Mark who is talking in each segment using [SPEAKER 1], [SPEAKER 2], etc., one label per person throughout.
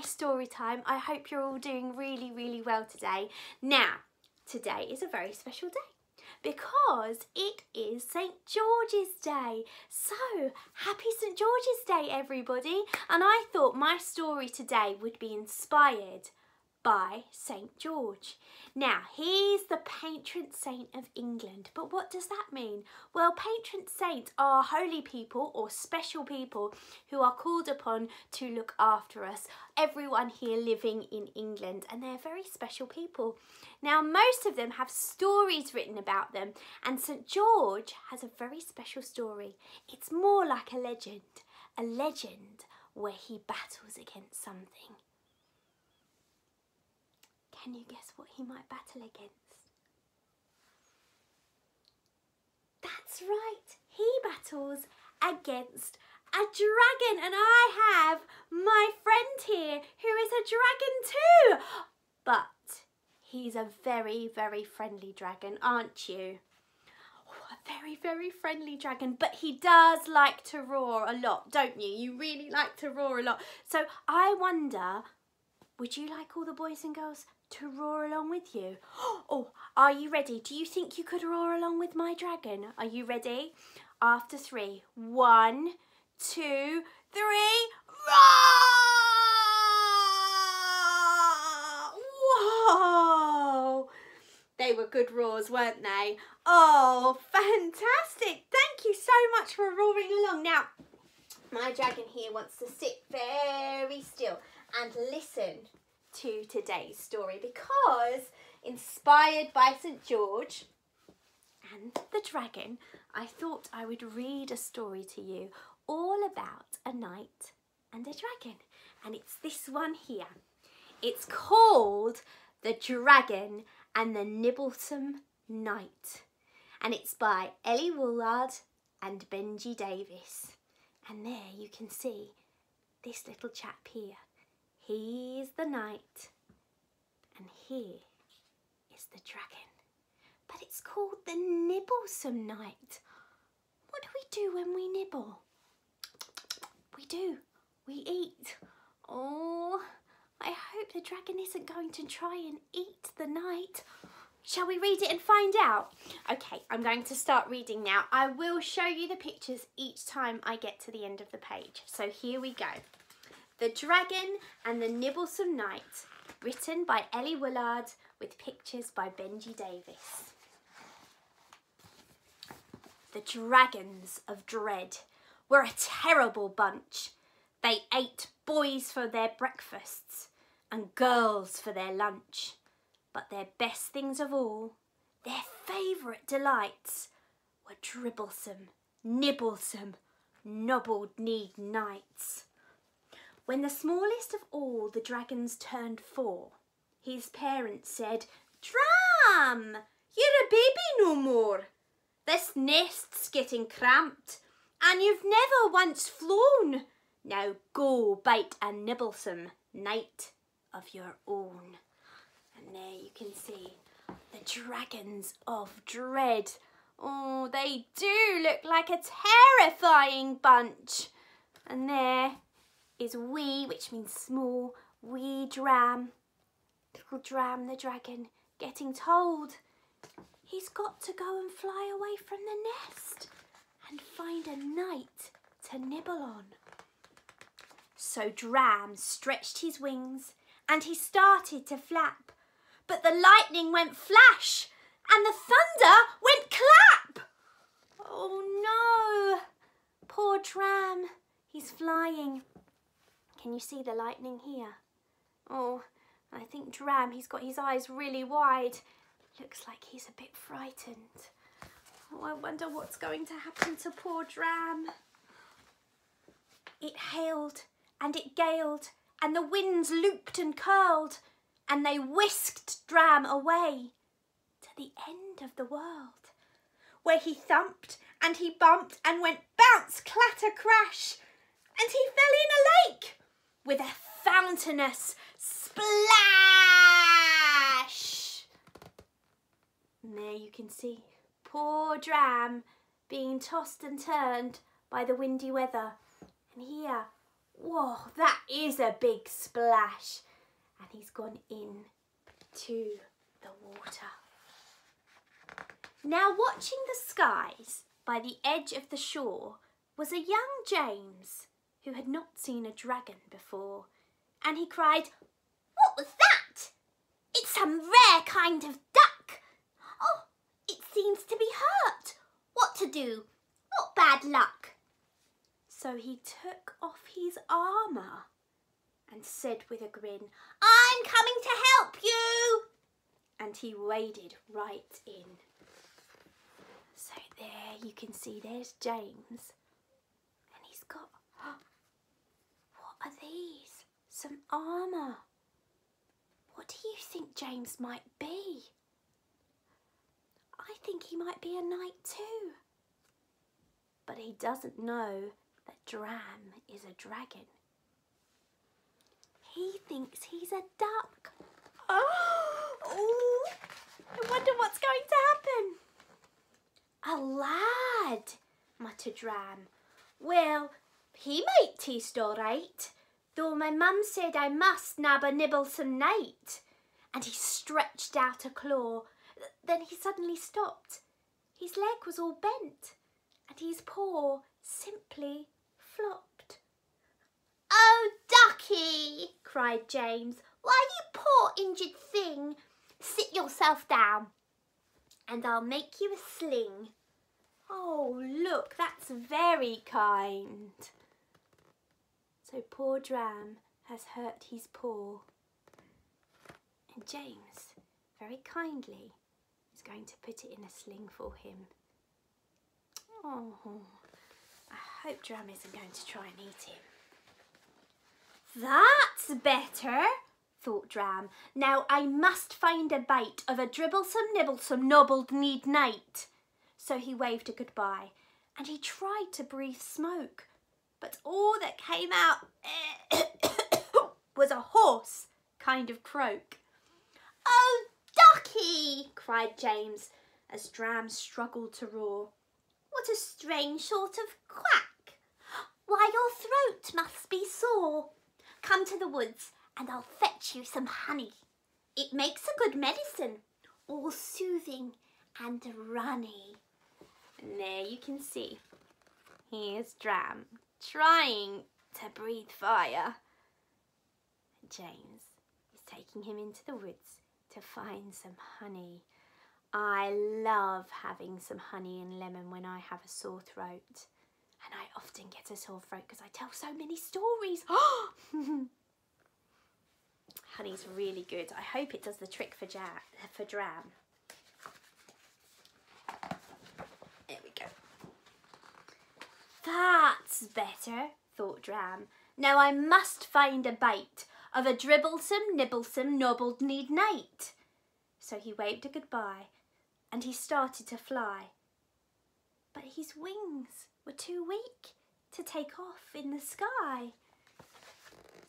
[SPEAKER 1] story time. I hope you're all doing really, really well today. Now, today is a very special day because it is St. George's Day. So, happy St. George's Day, everybody. And I thought my story today would be inspired by St. George. Now, he's the patron saint of England, but what does that mean? Well, patron saints are holy people or special people who are called upon to look after us, everyone here living in England, and they're very special people. Now, most of them have stories written about them, and St. George has a very special story. It's more like a legend where he battles against something. Can you guess what he might battle against? That's right, he battles against a dragon, and I have my friend here who is a dragon too. But he's a very, very friendly dragon, aren't you? Oh, a very, very friendly dragon, but he does like to roar a lot, don't you? You really like to roar a lot. So I wonder, would you like all the boys and girls to roar along with you? Oh, are you ready? Do you think you could roar along with my dragon? Are you ready? After 3, 1, 2, 3, roar! Whoa! They were good roars, weren't they? Oh, fantastic. Thank you so much for roaring along. Now, my dragon here wants to sit very still and listen to today's story because, inspired by St. George and the dragon, I thought I would read a story to you all about a knight and a dragon, and it's this one here. It's called The Dragon and the Nibblesome Knight, and it's by Ellie Woolard and Benji Davis. And there you can see this little chap here. He's the knight, and here is the dragon. But it's called the Nibblesome Knight. What do we do when we nibble? We eat. Oh, I hope the dragon isn't going to try and eat the knight. Shall we read it and find out? Okay, I'm going to start reading now. I will show you the pictures each time I get to the end of the page. So here we go. The Dragon and the Nibblesome Knight, written by Ellie Woolard with pictures by Benji Davis. The dragons of Dread were a terrible bunch. They ate boys for their breakfasts and girls for their lunch. But their best things of all, their favourite delights, were dribblesome, nibblesome, nobbled-kneed knights. When the smallest of all the dragons turned 4, his parents said, "Dram, you're a baby no more. This nest's getting cramped, and you've never once flown. Now go bite a nibblesome knight of your own." And there you can see the dragons of Dread. Oh, they do look like a terrifying bunch. And there is wee, which means small, wee Dram. Little Dram the dragon getting told he's got to go and fly away from the nest and find a knight to nibble on. So Dram stretched his wings and he started to flap, but the lightning went flash and the thunder went clap. Oh no, poor Dram, he's flying. Can you see the lightning here? Oh, I think Dram, he's got his eyes really wide. Looks like he's a bit frightened. Oh, I wonder what's going to happen to poor Dram. It hailed and it galed and the winds looped and curled and they whisked Dram away to the end of the world, where he thumped and he bumped and went bounce, clatter, crash, and he fell in a lake with a fountainous splash. And there you can see poor Dram being tossed and turned by the windy weather. And here, Whoa, that is a big splash. And he's gone in to the water. Now watching the skies by the edge of the shore was a young James who had not seen a dragon before. And he cried, "What was that? It's some rare kind of duck. Oh, it seems to be hurt. What to do? What bad luck?" So he took off his armour and said with a grin, "I'm coming to help you." And he waded right in. So there you can see there's James. And he's got, what are these? Some armour. What do you think James might be? I think he might be a knight too. But he doesn't know that Dram is a dragon. He thinks he's a duck. Oh, I wonder what's going to happen. "A lad," muttered Dram. "Well, he might taste all right, though my mum said I must nab a nibblesome night." And he stretched out a claw. Then he suddenly stopped. His leg was all bent, and his paw simply flopped. "Oh, ducky!" cried James. "Why, you poor injured thing! Sit yourself down, and I'll make you a sling." "Oh, look, that's very kind." So poor Dram has hurt his paw. And James, very kindly, is going to put it in a sling for him. Oh, I hope Dram isn't going to try and eat him. "That's better," thought Dram. "Now I must find a bite of a dribblesome, nibblesome, nobbled-kneed knight." So he waved a goodbye, and he tried to breathe smoke, but all that came out was a hoarse kind of croak. "Oh, ducky!" cried James, as Dram struggled to roar. "What a strange sort of quack! Why, your throat must be sore. Come to the woods, and I'll fetch you some honey. It makes a good medicine, all soothing and runny." And there you can see, here's Dram trying to breathe fire. James is taking him into the woods to find some honey. I love having some honey and lemon when I have a sore throat. And I often get a sore throat because I tell so many stories. Honey's really good. I hope it does the trick for Dram. There we go. "That's better," thought Dram. "Now I must find a bite of a dribblesome, nibblesome, nobbled-kneed knight." So he waved a goodbye, and he started to fly. But his wings were too weak to take off in the sky.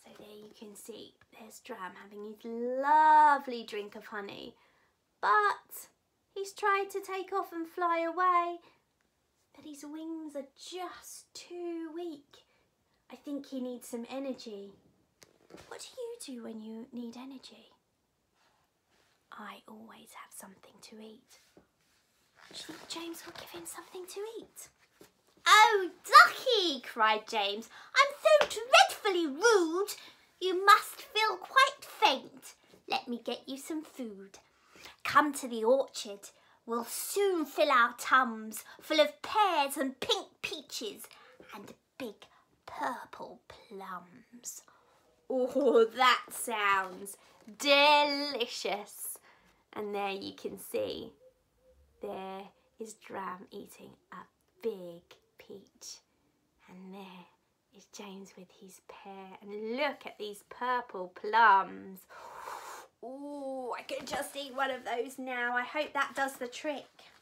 [SPEAKER 1] So there you can see, there's Dram having his lovely drink of honey. But he's tried to take off and fly away, but his wings are just too weak. I think he needs some energy. What do you do when you need energy? I always have something to eat. Actually, James will give him something to eat. "Oh, ducky!" cried James. "I'm so dreadfully rude. You must feel quite faint. Let me get you some food. Come to the orchard. We'll soon fill our tums full of pears and pink peaches and big purple plums." Oh, that sounds delicious. And there you can see, there is Dram eating a big peach. And there is James with his pear. And look at these purple plums. Oh, I could just eat one of those now. I hope that does the trick.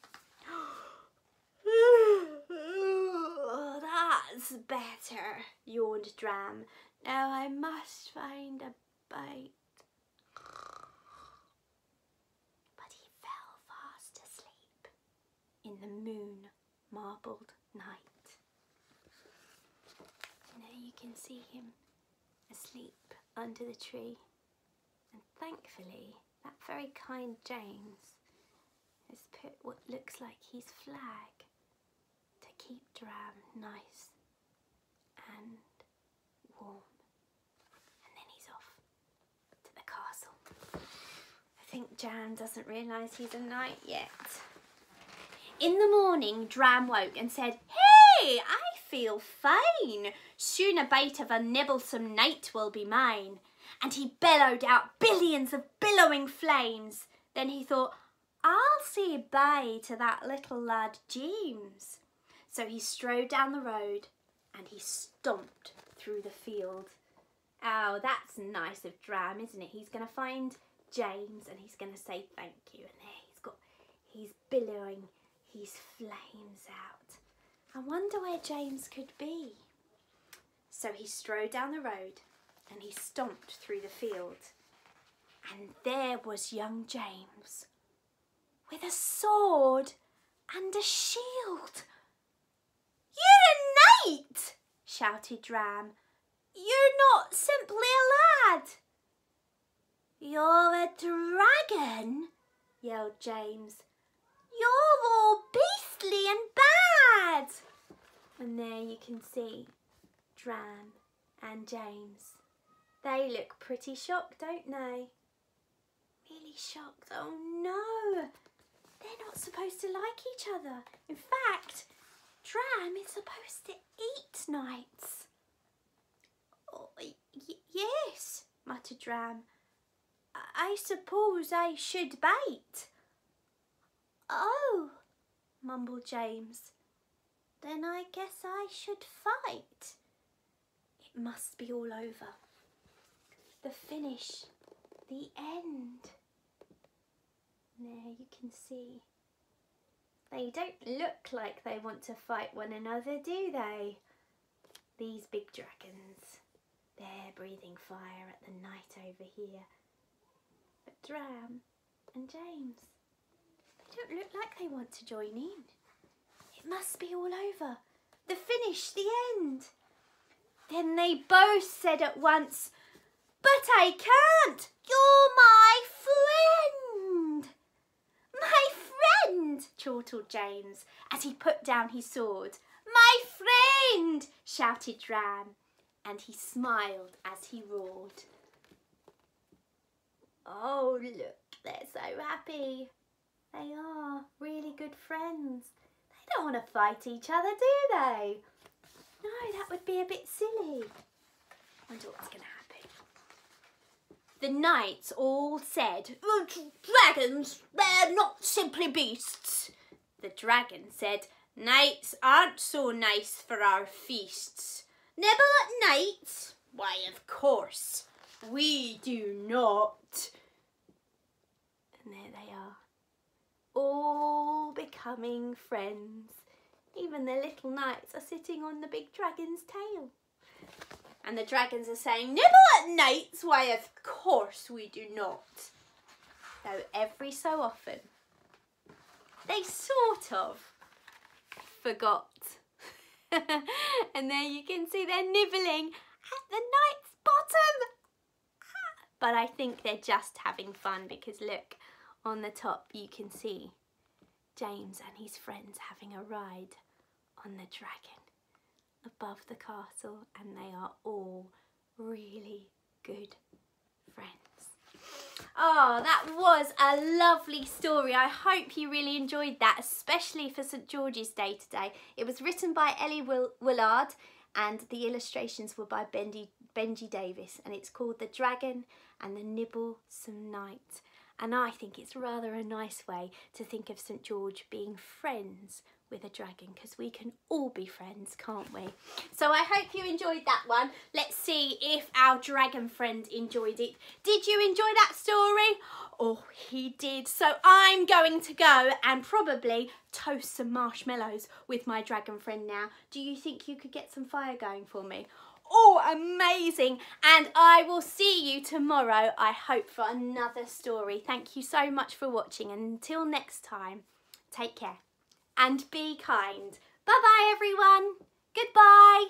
[SPEAKER 1] Oh, that's better, yawned Dram. Now I must find a bite. But he fell fast asleep in the moon-marbled night. And there you can see see him asleep under the tree. And thankfully, that very kind James has put what looks like his flag to keep Dram nice and warm. And then he's off to the castle. I think Dram doesn't realise he's a knight yet. In the morning, Dram woke and said, "Hey, I feel fine. Soon a bite of a nibblesome knight will be mine." And he bellowed out billions of billowing flames. Then he thought, "I'll say bye to that little lad James." So he strode down the road and he stomped through the field. Oh, that's nice of Dram, isn't it? He's going to find James and he's going to say thank you. And there he's billowing his flames out. I wonder where James could be. So he strode down the road and he stomped through the field. And there was young James with a sword and a shield. "You're a knight!" shouted Dram. "You're not simply a lad." "You're a dragon," yelled James. "You're all beastly and bad." And there you can see Dram and James. They look pretty shocked, don't they? Really shocked. Oh no, they're not supposed to like each other. In fact, Dram is supposed to eat knights. "Oh, yes," muttered Dram. "I suppose I should bite." "Oh," mumbled James. "Then I guess I should fight." It must be all over. The finish, the end. There you can see. They don't look like they want to fight one another, do they? These big dragons. They're breathing fire at the night over here. But Dram and James, they don't look like they want to join in. It must be all over. The finish, the end. Then they both said at once, "But I can't! You're my friend!" "My friend!" chortled James as he put down his sword. "My friend!" shouted Dram, and he smiled as he roared. Oh, look, they're so happy. They are really good friends. They don't want to fight each other, do they? No, that would be a bit silly. I wonder what's going to happen. The knights all said, "Dragons, they're not simply beasts." The dragon said, "Knights aren't so nice for our feasts." "Nibble at knights? Why, of course, we do not." And there they are, all becoming friends. Even the little knights are sitting on the big dragon's tail. And the dragons are saying, "Nibble at knights? Why, of course we do not." Though every so often, they sort of forgot. And there you can see they're nibbling at the knight's bottom. But I think they're just having fun because look, on the top you can see James and his friends having a ride on the dragon above the castle, and they are all really good friends. Oh, that was a lovely story. I hope you really enjoyed that, especially for St George's Day today. It was written by Ellie Willard and the illustrations were by Benji Davis, and it's called The Dragon and the Nibblesome Knight. And I think it's rather a nice way to think of St George being friends with a dragon, because we can all be friends, can't we? So I hope you enjoyed that one. Let's see if our dragon friend enjoyed it. Did you enjoy that story? Oh, he did. So I'm going to go and probably toast some marshmallows with my dragon friend now. Do you think you could get some fire going for me? Oh, amazing. And I will see you tomorrow, I hope, for another story. Thank you so much for watching. And until next time, take care and be kind. Bye-bye, everyone. Goodbye.